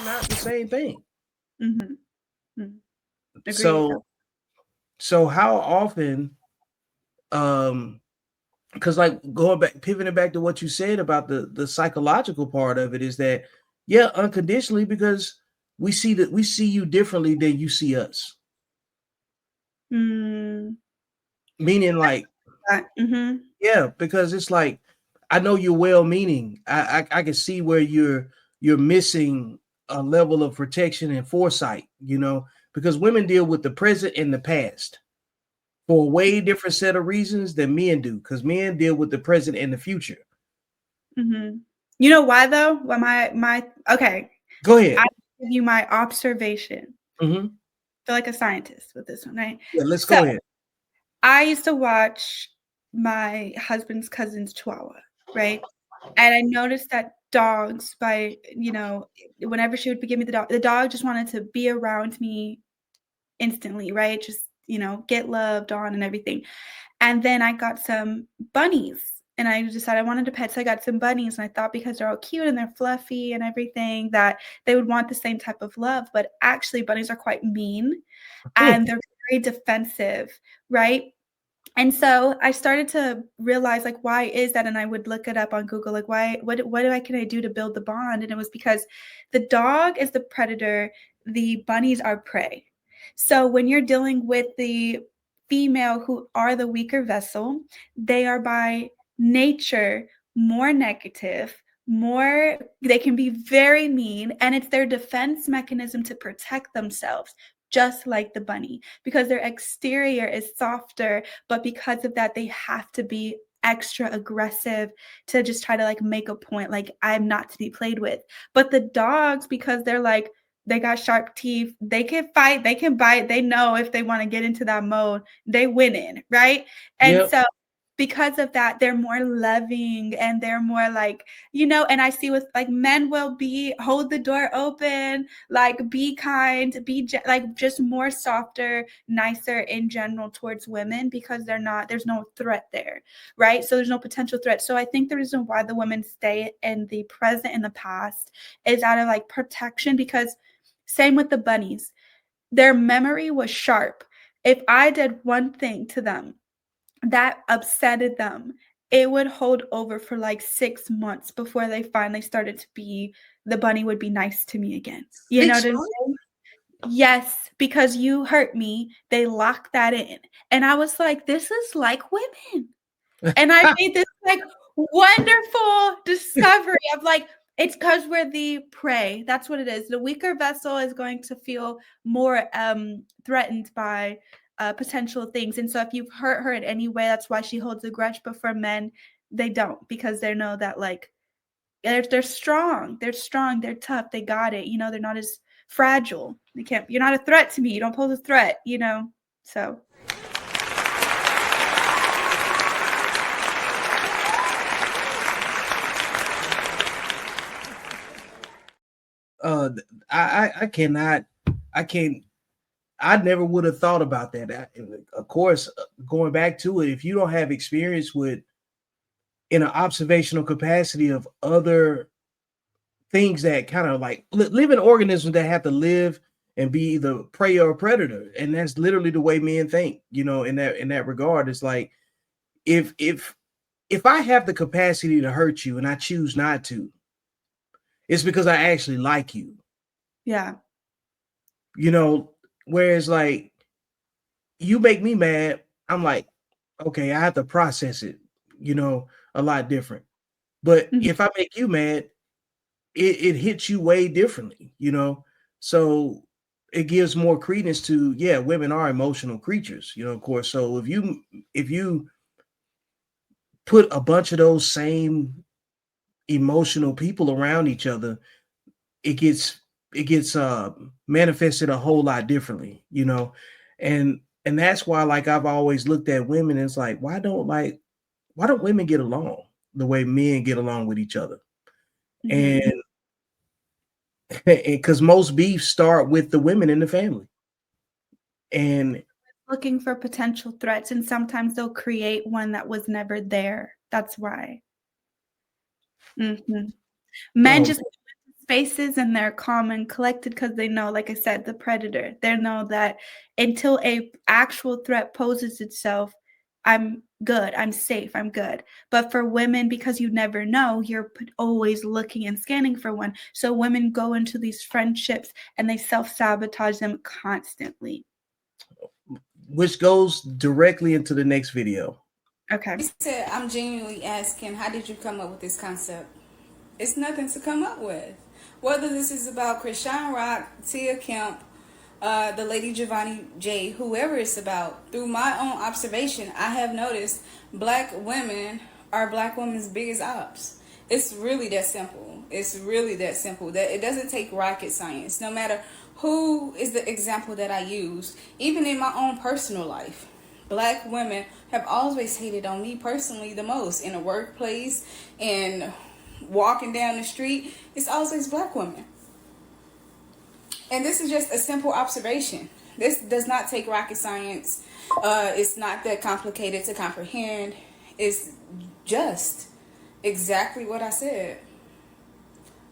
not the same thing. Mm-hmm. Mm-hmm. Agreed. So how often, because like going back, pivoting back to what you said about the psychological part of it is that, yeah, unconditionally, because we see you differently than you see us. Mm. Meaning like, Mm-hmm. yeah, because it's like, I know you're well meaning. I can see where you're missing a level of protection and foresight, because women deal with the present and the past for a way different set of reasons than men do, because men deal with the present and the future. Mm-hmm. You know why though? Well, okay. Go ahead. I give you my observation. Mm-hmm. Feel like a scientist with this one, right? Yeah, let's So go ahead. I used to watch my husband's cousin's Chihuahua, right? And I noticed that dogs, whenever she would give me the dog just wanted to be around me instantly, right? Just, get loved on and everything. And then I got some bunnies and I decided I wanted to pet. So I got some bunnies and I thought because they're all cute and they're fluffy and everything that they would want the same type of love. But actually bunnies are quite mean and they're very defensive, right? And so I started to realize, like, why is that? And I would look it up on Google, like, can I do to build the bond? And it was because the dog is the predator, the bunnies are prey. So when you're dealing with the female who are the weaker vessel, they are by nature more negative, they can be very mean, and it's their defense mechanism to protect themselves, just like the bunny, because their exterior is softer, but because of that, they have to be extra aggressive to just try to like make a point, like I'm not to be played with. But the dogs, because they got sharp teeth, they can fight, they can bite, they know if they want to get into that mode, they win in, right? And Yep. so because of that, they're more loving and they're more like, and I see with like men will hold the door open, like be kind, like just more softer, nicer in general towards women because there's no threat there, right? So there's no potential threat. So I think the reason why the women stay in the present and the past is out of like protection, because same with the bunnies, their memory was sharp. If I did one thing to them that upsetted them, it would hold over for like 6 months before they finally started to the bunny would be nice to me again. You know what I'm saying? Yes, because you hurt me, they locked that in. And I was like, this is like women. And I made this like wonderful discovery of like, it's because we're the prey. That's what it is. The weaker vessel is going to feel more threatened by potential things. And so if you've hurt her in any way, that's why she holds a grudge. But for men, they don't, because they know that like they're strong. They're strong. They're tough. They got it. They're not as fragile. You're not a threat to me. You don't pose a threat, so. I cannot, I can't, I never would have thought about that. Of course, going back to it, if you don't have experience with in an observational capacity of other things that kind of like living organisms that have to live and be either prey or predator, and that's literally the way men think. In that regard, it's like if I have the capacity to hurt you and I choose not to, it's because I actually like you. Yeah. Whereas like you make me mad, I'm like, okay, I have to process it, a lot different. But Mhm. if I make you mad, it hits you way differently. So it gives more credence to, yeah, women are emotional creatures, of course. So if you put a bunch of those same emotional people around each other, it gets manifested a whole lot differently. And that's why, like, I've always looked at women and it's like, why don't women get along the way men get along with each other? Mhm. And because most beefs start with the women in the family. And Looking for potential threats, and sometimes they'll create one that was never there. That's why. Mhm. Men um, just spaces and they're calm and collected because they know, like I said, the predator. They know that until a actual threat poses itself, I'm good, I'm safe, I'm good. But for women, because you never know, you're always looking and scanning for one. So women go into these friendships and they self-sabotage them constantly. Which goes directly into the next video. Okay. He said, I'm genuinely asking, how did you come up with this concept? It's nothing to come up with. Whether this is about Krishan Rock, Tia Kemp, the lady Giovanni J, whoever it's about, through my own observation, I have noticed black women are black women's biggest ops. It's really that simple. It's really that simple. That it doesn't take rocket science. No matter who is the example that I use, even in my own personal life, black women have always hated on me personally the most. In the workplace, and walking down the street, it's always black women. And this is just a simple observation. This does not take rocket science. It's not that complicated to comprehend. It's just exactly what I said.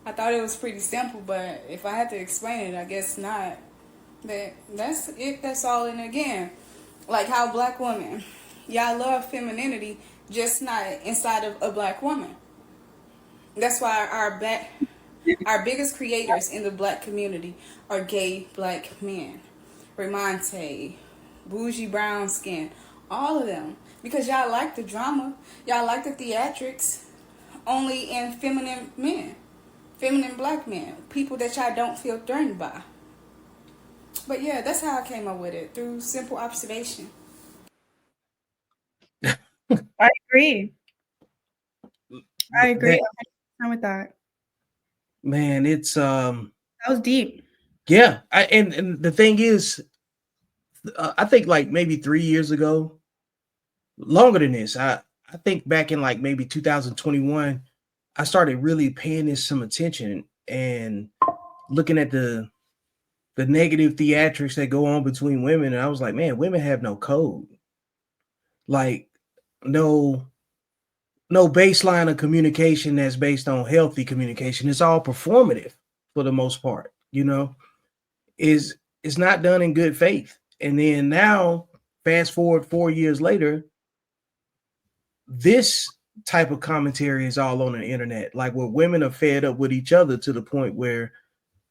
I thought it was pretty simple, but if I had to explain it, I guess not. But that's it. That's all. And again, like how black women, y'all love femininity, just not inside of a black woman. That's why our biggest creators in the black community are gay black men. Ramonte, bougie brown skin, all of them. Because y'all like the drama, y'all like the theatrics, only in feminine men. Feminine black men. People that y'all don't feel threatened by. But yeah, that's how I came up with it, through simple observation. I agree. I agree with that. Man, it's that was deep. Yeah, and the thing is, I think like maybe 3 years ago, longer than this. I think back in like maybe 2021, I started really paying this some attention and looking at the negative theatrics that go on between women, and I was like, man, women have no code. Like no baseline of communication that's based on healthy communication. It's all performative for the most part, you know. It's not done in good faith. And then now, fast forward 4 years later, this type of commentary is all on the internet, like where women are fed up with each other to the point where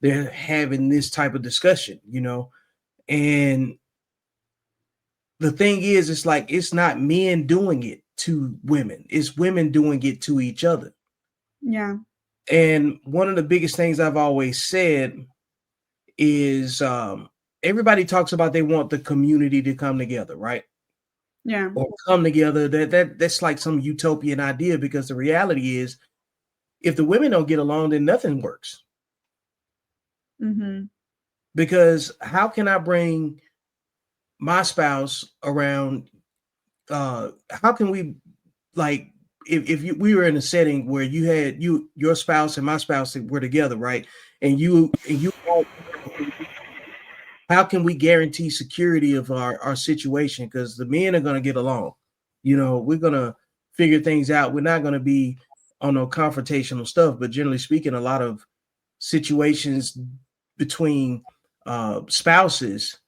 they're having this type of discussion, you know. And the thing is, it's like, it's not men doing it to women, it's women doing it to each other. Yeah. And one of the biggest things I've always said is everybody talks about they want the community to come together, right? Yeah. Or come together. That's like some utopian idea, because the reality is, if the women don't get along, then nothing works. Mm-hmm. Because how can I bring my spouse around? How can we, like, if we were in a setting where you had your spouse and my spouse were together, right? And you how can we guarantee security of our situation? Because the men are going to get along. You know, we're going to figure things out. We're not going to be on no confrontational stuff. But generally speaking, a lot of situations between spouses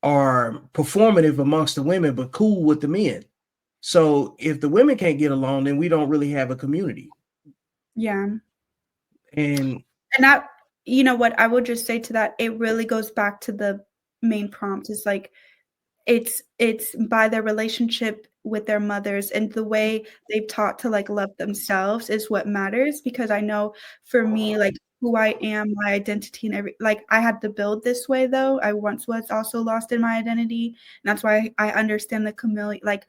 are performative amongst the women, but cool with the men. So if the women can't get along, then we don't really have a community. Yeah. And that, you know what, I would just say to that, it really goes back to the main prompt. Is like, it's by their relationship with their mothers and the way they've taught to like love themselves is what matters. Because I know for me, like who I am, my identity, and like I had to build this way, though I once was also lost in my identity. And that's why I understand the chameleon, like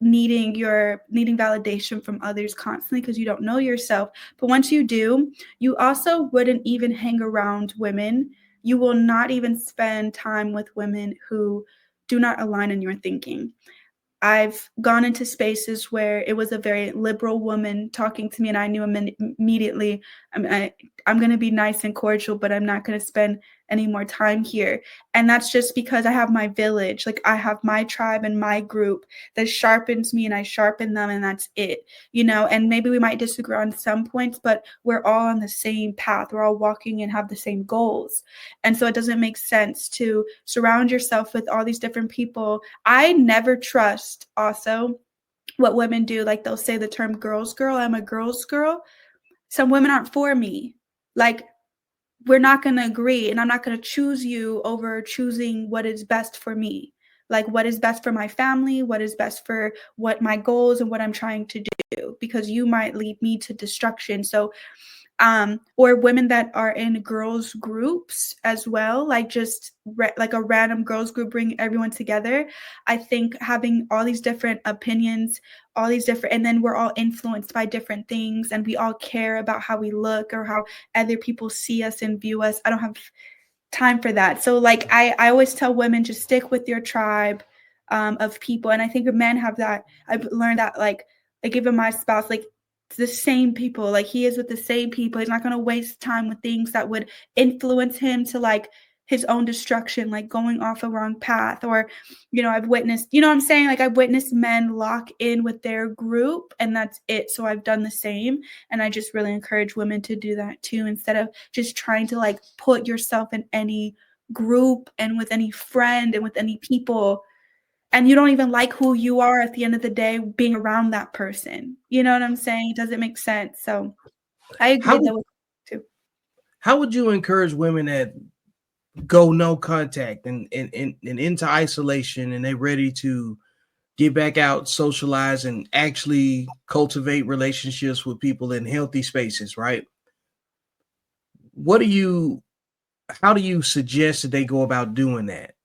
needing validation from others constantly, because you don't know yourself. But once you do, you also wouldn't even hang around women. You will not even spend time with women who do not align in your thinking. I've gone into spaces where it was a very liberal woman talking to me, and I knew immediately, I mean, I'm going to be nice and cordial, but I'm not going to spend any more time here. And that's just because I have my village. Like I have my tribe and my group that sharpens me and I sharpen them, and that's it, you know. And maybe we might disagree on some points, but we're all on the same path. We're all walking and have the same goals. And so it doesn't make sense to surround yourself with all these different people. I never trust also what women do. Like they'll say the term girl's girl. I'm a girl's girl. Some women aren't for me. Like, we're not going to agree, and I'm not going to choose you over choosing what is best for me. Like what is best for my family, what is best for what my goals and what I'm trying to do, because you might lead me to destruction. So or women that are in girls groups as well, like just like a random girls group, bring everyone together. I think having all these different opinions, all these different, and then we're all influenced by different things, and we all care about how we look or how other people see us and view us. I don't have time for that. So like I always tell women, just stick with your tribe of people. And I think men have that. I've learned that, like even my spouse, like the same people, like he is with the same people. He's not going to waste time with things that would influence him to like his own destruction, like going off a wrong path. Or, you know, I've witnessed, you know what I'm saying? Like I've witnessed men lock in with their group and that's it. So I've done the same. And I just really encourage women to do that too, instead of just trying to like put yourself in any group and with any friend and with any people, and you don't even like who you are at the end of the day being around that person. You know what I'm saying? It doesn't make sense. So I agree though too. How would you encourage women that go no contact and into isolation, and they're ready to get back out, socialize, and actually cultivate relationships with people in healthy spaces, right? How do you suggest that they go about doing that?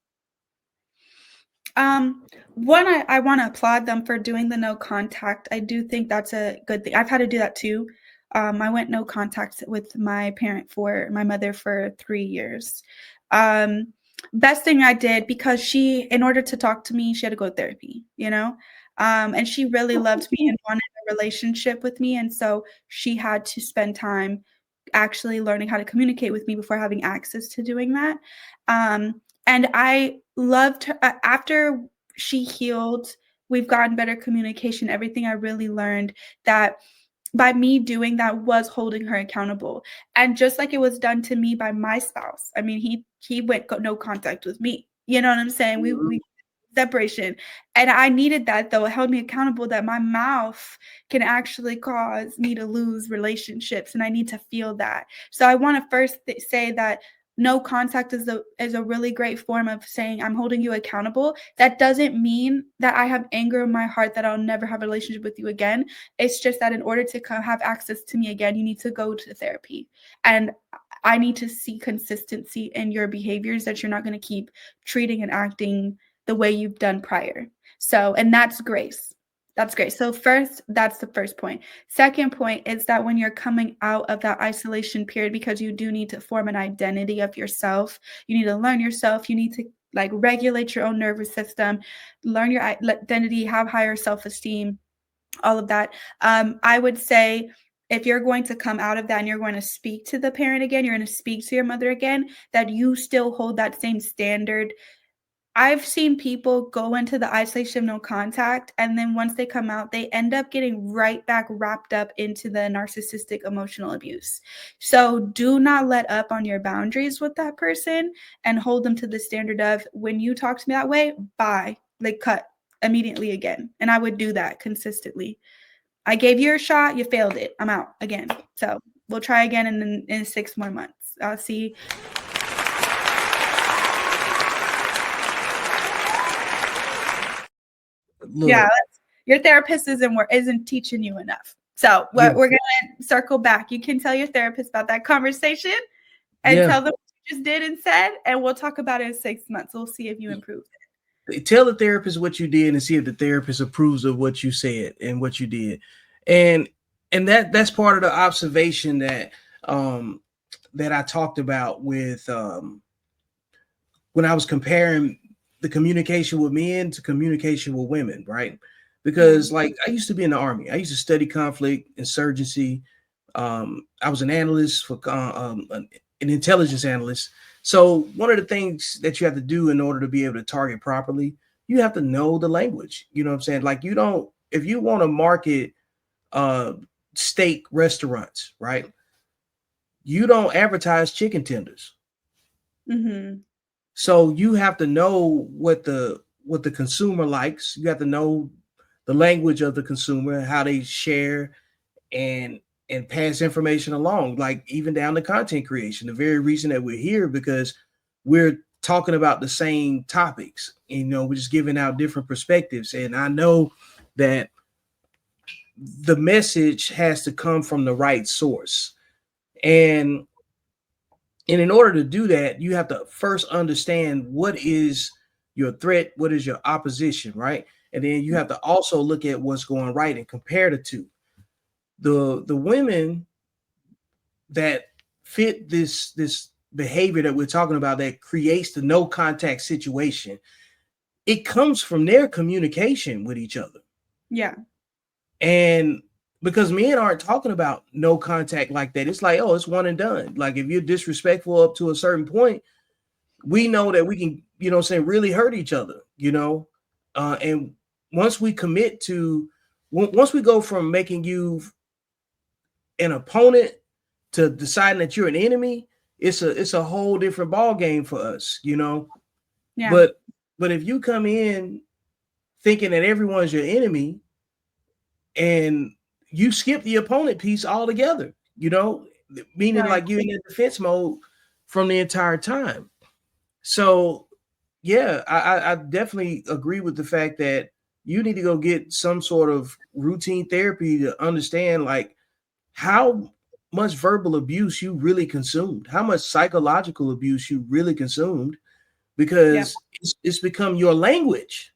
One, I want to applaud them for doing the no contact. I do think that's a good thing. I've had to do that too. I went no contact with my mother for 3 years. Best thing I did, because in order to talk to me, she had to go to therapy, you know? And she really loved me and wanted a relationship with me. And so she had to spend time actually learning how to communicate with me before having access to doing that. And I loved her. After she healed, we've gotten better communication, everything. I really learned that by me doing that was holding her accountable. And just like it was done to me by my spouse. I mean, he went no contact with me. You know what I'm saying? We separation. And I needed that, though. It held me accountable that my mouth can actually cause me to lose relationships, and I need to feel that. So I want to first say that no contact is a really great form of saying I'm holding you accountable. That doesn't mean that I have anger in my heart that I'll never have a relationship with you again. It's just that in order to have access to me again, you need to go to therapy. And I need to see consistency in your behaviors, that you're not going to keep treating and acting the way you've done prior. So, and that's grace. That's great. So first, that's the first point. Second point is that when you're coming out of that isolation period, because you do need to form an identity of yourself, you need to learn yourself, you need to like regulate your own nervous system, learn your identity, have higher self-esteem, all of that. I would say if you're going to come out of that and you're going to speak to the parent again, you're going to speak to your mother again, that you still hold that same standard. I've seen people go into the isolation of no contact, and then once they come out, they end up getting right back wrapped up into the narcissistic emotional abuse. So do not let up on your boundaries with that person and hold them to the standard of, when you talk to me that way, bye, like cut immediately again. And I would do that consistently. I gave you a shot, you failed it, I'm out again. So we'll try again in 6 more months. I'll see. Look, yeah, your therapist isn't teaching you enough. So we're going to circle back. You can tell your therapist about that conversation and tell them what you just did and said, and we'll talk about it in 6 months. We'll see if you improved it. Tell the therapist what you did and see if the therapist approves of what you said and what you did. And that's part of the observation that I talked about with when I was comparing the communication with men to communication with women, right? Because like I used to be in the Army. I used to study conflict, insurgency, I was an analyst for an intelligence analyst. So one of the things that you have to do in order to be able to target properly, you have to know the language. You know what I'm saying? Like, you don't, if you want to market uh steak restaurants, right? You don't advertise chicken tenders. Mm-hmm. So you have to know what the consumer likes. You have to know the language of the consumer, how they share and pass information along, like even down to content creation. The very reason that we're here, because we're talking about the same topics. You know, we're just giving out different perspectives. And I know that the message has to come from the right source. And in order to do that, you have to first understand what is your threat, what is your opposition, right? And then you have to also look at what's going right and compare the two. The women that fit this behavior that we're talking about, that creates the no contact situation, it comes from their communication with each other. Yeah. And because men aren't talking about no contact like that, it's like, oh, it's one and done. Like, if you're disrespectful up to a certain point, we know that we can, you know, say, really hurt each other, you know. And once we commit to, once we go from making you an opponent to deciding that you're an enemy, it's a whole different ball game for us, you know. Yeah. But if you come in thinking that everyone's your enemy, and you skip the opponent piece altogether, you know, meaning Right. like you're in defense mode from the entire time. So yeah, I definitely agree with the fact that you need to go get some sort of routine therapy to understand like how much verbal abuse you really consumed, how much psychological abuse you really consumed, because it's become your language.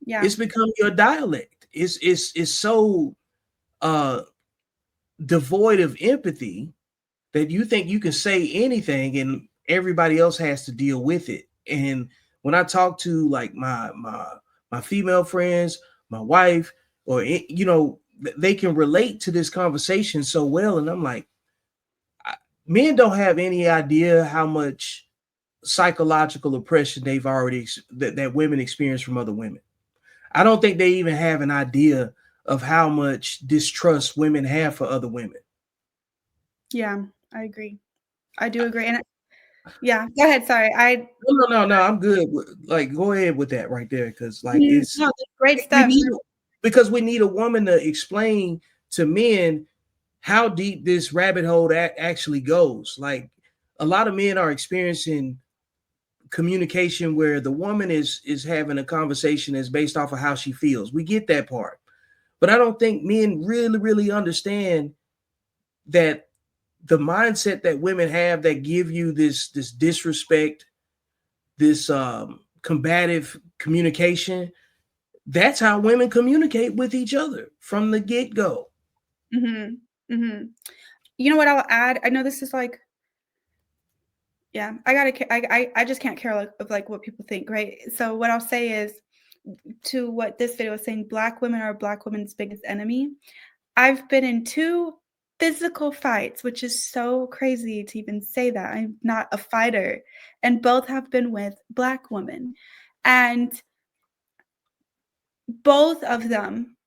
Yeah. It's become your dialect. It's so devoid of empathy that you think you can say anything and everybody else has to deal with it. And when I talk to like my female friends, my wife, or you know, they can relate to this conversation so well. And I'm like, men don't have any idea how much psychological oppression they've already that women experience from other women. I don't think they even have an idea of how much distrust women have for other women. Yeah, I agree. I do agree. And yeah, go ahead. Sorry. No, I'm good. Like, go ahead with that right there, because like it's No, great we stuff. need, because we need a woman to explain to men how deep this rabbit hole actually goes. Like, a lot of men are experiencing communication where the woman is having a conversation that's based off of how she feels. We get that part, but I don't think men really understand that the mindset that women have that give you this disrespect, this combative communication, that's how women communicate with each other from the get-go. Mm-hmm. Mm-hmm. You know what I'll add? I know this is like, yeah, I just can't care of like what people think, right? So what I'll say is, to what this video is saying, Black women are Black women's biggest enemy. I've been in 2 physical fights, which is so crazy to even say that. I'm not a fighter, and both have been with Black women. And both of them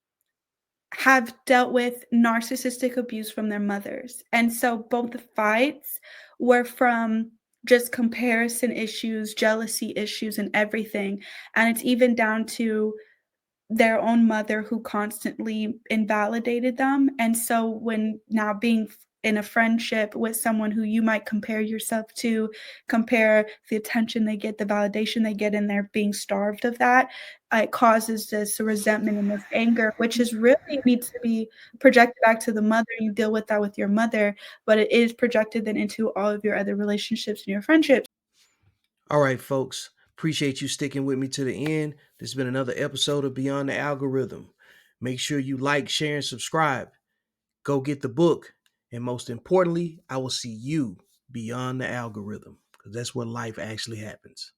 have dealt with narcissistic abuse from their mothers. And so both the fights were from just comparison issues, jealousy issues, and everything. And it's even down to their own mother who constantly invalidated them. And so when now being in a friendship with someone who you might compare yourself to, compare the attention they get, the validation they get, and they're being starved of that, it causes this resentment and this anger, which is really needs to be projected back to the mother. You deal with that with your mother, but it is projected then into all of your other relationships and your friendships. All right, folks. Appreciate you sticking with me to the end. This has been another episode of Beyond the Algorithm. Make sure you like, share, and subscribe. Go get the book. And most importantly, I will see you beyond the algorithm, because that's where life actually happens.